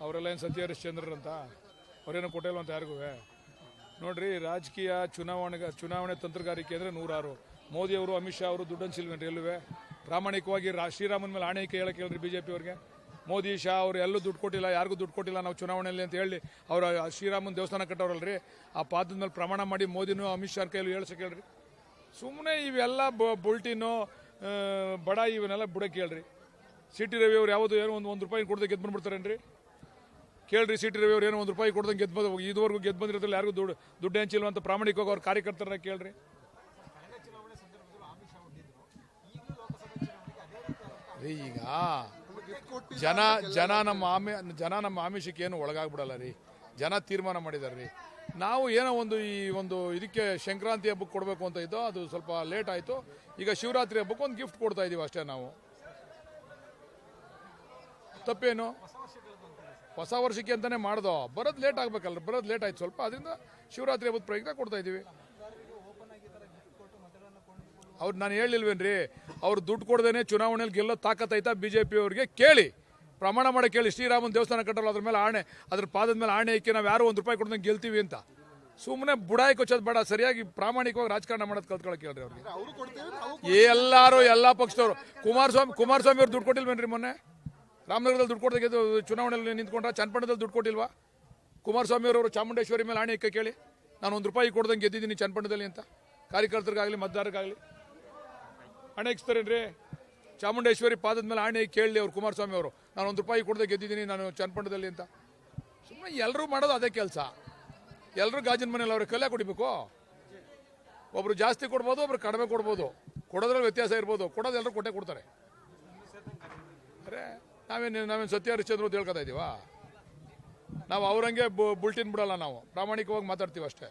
ಅವರೆಲ್ಲ ಏನು ಸತ್ಯ ಹರಿಶ್ಚಂದ್ರರು ಅಂತ ಅವರೇನೋ ಕೊಟ್ಟಿಲ್ವಂತ ಯಾರಿಗೂ. ನೋಡ್ರಿ, ರಾಜಕೀಯ ಚುನಾವಣೆ ತಂತ್ರಗಾರಿಕೆ ಅಂದರೆ 106. ಮೋದಿಯವರು ಅಮಿತ್ ಶಾ ಅವರು ದುಡ್ಡು ಹಂಚಿಲ್ವೇನ್ರಿ ಎಲ್ಲುವೆ? ಪ್ರಾಮಾಣಿಕವಾಗಿ ಶ್ರೀರಾಮನ ಮೇಲೆ ಆಣೆ ಹೇಳಕ್ಕೆ ಹೇಳ್ರಿ ಬಿಜೆಪಿ ಅವ್ರಿಗೆ. ಮೋದಿ ಶಾ ಅವರು ಎಲ್ಲೂ ದುಡ್ಡು ಕೊಟ್ಟಿಲ್ಲ, ಯಾರಿಗೂ ದುಡ್ಡು ಕೊಟ್ಟಿಲ್ಲ ನಾವು ಚುನಾವಣೆಯಲ್ಲಿ ಅಂತ ಹೇಳಿ ಅವರು ಶ್ರೀರಾಮನ ದೇವಸ್ಥಾನ ಕಟ್ಟೋರಲ್ರಿ. ಆ ಪಾದದ ಮೇಲೆ ಪ್ರಮಾಣ ಮಾಡಿ ಮೋದಿನೂ ಅಮಿತ್ ಶಾ ಕೈಯಲ್ಲಿ ಹೇಳ್ಸಕ್ಕೆ ಹೇಳ್ರಿ. ಸುಮ್ಮನೆ ಇವೆಲ್ಲ ಬುಲ್ಟಿನೋ ಬಡ ಇವನ್ನೆಲ್ಲ ಬಿಡಕ್ಕೆ ಹೇಳ್ರಿ. ಸಿ ಟಿ ರವಿ ಅವ್ರು ಯಾವುದು ಏನೋ ಒಂದು ರೂಪಾಯಿ ಕೊಡದೆ ಗೆದ್ದು ಬಂದ್ಬಿಡ್ತಾರೇನ್ರಿ? ಕೇಳ್ರಿ, ಸಿ ಟಿ ರವಿ ಅವ್ರು ಏನೋ ₹1 ಕೊಡ್ದಂಗೆ ಇದುವರೆಗೂ ಗೆದ್ದು ಬಂದಿರೋದ್ರಲ್ಲಿ ಯಾರಿಗೂ ದುಡ್ಡು ಹಂಚಿಲ್ವ ಅಂತ ಪ್ರಾಮಾಣಿಕವಾಗಿ ಅವ್ರ ಕಾರ್ಯಕರ್ತರ ಕೇಳ್ರಿ. ಈಗ ಜನ ನಮ್ಮ ಆಮಿಷಕ್ಕೆ ಏನು ಒಳಗಾಗ್ಬಿಡಲ್ಲ ರೀ. ಜನ ತೀರ್ಮಾನ ಮಾಡಿದಾರೆ ರೀ. ನಾವು ಏನೋ ಒಂದು ಇದಕ್ಕೆ ಸಂಕ್ರಾಂತಿ ಹಬ್ಬಕ್ಕೆ ಕೊಡಬೇಕು ಅಂತ ಇದ್ದೋ, ಅದು ಸ್ವಲ್ಪ ಲೇಟ್ ಆಯಿತು. ಈಗ ಶಿವರಾತ್ರಿ ಹಬ್ಬಕ್ಕೆ ಒಂದು ಗಿಫ್ಟ್ ಕೊಡ್ತಾ ಇದ್ದೀವಿ ಅಷ್ಟೇ. ನಾವು ತಪ್ಪೇನು? ಹೊಸ ವರ್ಷಕ್ಕೆ ಅಂತಾನೆ ಮಾಡ್ದೋ, ಬರೋದು ಲೇಟ್ ಆಗ್ಬೇಕಲ್ಲ, ಬರೋದು ಲೇಟ್ ಆಯ್ತು ಸ್ವಲ್ಪ, ಅದರಿಂದ ಶಿವರಾತ್ರಿ ಹಬ್ಬದ ಪ್ರಯುಕ್ತ ಕೊಡ್ತಾ ಇದ್ದೀವಿ. ಅವ್ರು ನಾನು ಹೇಳಿಲ್ವೇನ್ರಿ, ಅವ್ರು ದುಡ್ಡು ಕೊಡ್ದೇನೆ ಚುನಾವಣೆಯಲ್ಲಿ ಗೆಲ್ಲೋ ತಾಕತ್ತೈತಾ ಬಿಜೆಪಿ ಅವ್ರಿಗೆ? ಕೇಳಿ, ಪ್ರಮಾಣ ಮಾಡಕ್ಕೆ ಕೇಳಿ. ಶ್ರೀರಾಮನ ದೇವಸ್ಥಾನ ಕಟ್ಟಲ್ಲ, ಅದ್ರ ಮೇಲೆ ಆಣೆ, ಅದ್ರ ಪಾದದ ಮೇಲೆ ಆಣೆ ಇಕ್ಕಿ ನಾವು ಯಾರು ₹1 ಕೊಡ್ದಂಗೆ ಗೆಲ್ತೀವಿ ಅಂತ. ಸುಮ್ಮನೆ ಬುಡಾಯಿ ಕೊಚ್ಚೋದು ಬೇಡ, ಸರಿಯಾಗಿ ಪ್ರಾಮಾಣಿಕವಾಗಿ ರಾಜಕಾರಣ ಮಾಡೋದು ಕಲ್ತ್ಕೊಳಕ್ಕೆ ಹೇಳ್ರಿ ಅವ್ರಿಗೆ. ಎಲ್ಲ ಪಕ್ಷದವರು ಕುಮಾರಸ್ವಾಮಿ ಅವ್ರು ದುಡ್ಡು ಕೊಟ್ಟಿಲ್ವೇನ್ರಿ? ಮೊನ್ನೆ ರಾಮನಗರದಲ್ಲಿ ದುಡ್ಡು ಕೊಡ್ದಾಗ ಚುನಾವಣೆಯಲ್ಲಿ ನಿಂತ್ಕೊಂಡ್ರ. ಚನ್ನಪಟ್ಟಣದಲ್ಲಿ ದುಡ್ಡು ಕೊಟ್ಟಿಲ್ವಾ? ಕುಮಾರಸ್ವಾಮಿ ಅವರು ಚಾಮುಂಡೇಶ್ವರಿ ಮೇಲೆ ಆಣೆ ಇಕ್ಕ ಕೇಳಿ, ನಾನು ₹1 ಕೊಡ್ದಂಗೆ ಗೆದ್ದಿದ್ದೀನಿ ಚನ್ನಪಟ್ಟಣದಲ್ಲಿ ಅಂತ. ಕಾರ್ಯಕರ್ತರಿಗಾಗಲಿ ಮತದಾರರಿಗಾಗಲಿ ಆಣೆ ಇಕ್ಸ್ತಾರೇನ್ರಿ? ಚಾಮುಂಡೇಶ್ವರಿ ಪಾದದ ಮೇಲೆ ಆಣೆ ಕೇಳಲಿ ಅವ್ರು ಕುಮಾರಸ್ವಾಮಿ ಅವರು, ನಾನು ₹1 ಕೊಡದೆ ಗೆದ್ದಿದ್ದೀನಿ ನಾನು ಚನ್ನಪಟ್ಟಣದಲ್ಲಿ ಅಂತ. ಸುಮ್ಮನೆ ಎಲ್ಲರೂ ಮಾಡೋದು ಅದೇ ಕೆಲಸ. ಎಲ್ಲರೂ ಗಾಜಿನ ಮನೇಲಿ ಅವ್ರಿಗೆ ಕಲ್ಯ ಕುಡಿಬೇಕು. ಒಬ್ರು ಜಾಸ್ತಿ ಕೊಡ್ಬೋದು, ಒಬ್ರು ಕಡಿಮೆ ಕೊಡ್ಬೋದು, ಕೊಡೋದ್ರಲ್ಲಿ ವ್ಯತ್ಯಾಸ ಇರ್ಬೋದು. ಕೊಡೋದು ಎಲ್ಲರೂ ಕೊಟ್ಟೆ ಕೊಡ್ತಾರೆ. ಅರೆ ನಾವೇನು ಸತ್ಯ ಹರಿಶ್ಚಂದ್ರ ಅಂತ ಹೇಳ್ಕೊತಾ ಇದೀವಾ? ನಾವು ಅವ್ರಂಗೆ ಬುಲ್ಟಿನ್ ಬಿಡಲ್ಲ, ನಾವು ಪ್ರಾಮಾಣಿಕವಾಗಿ ಮಾತಾಡ್ತೀವಿ ಅಷ್ಟೇ.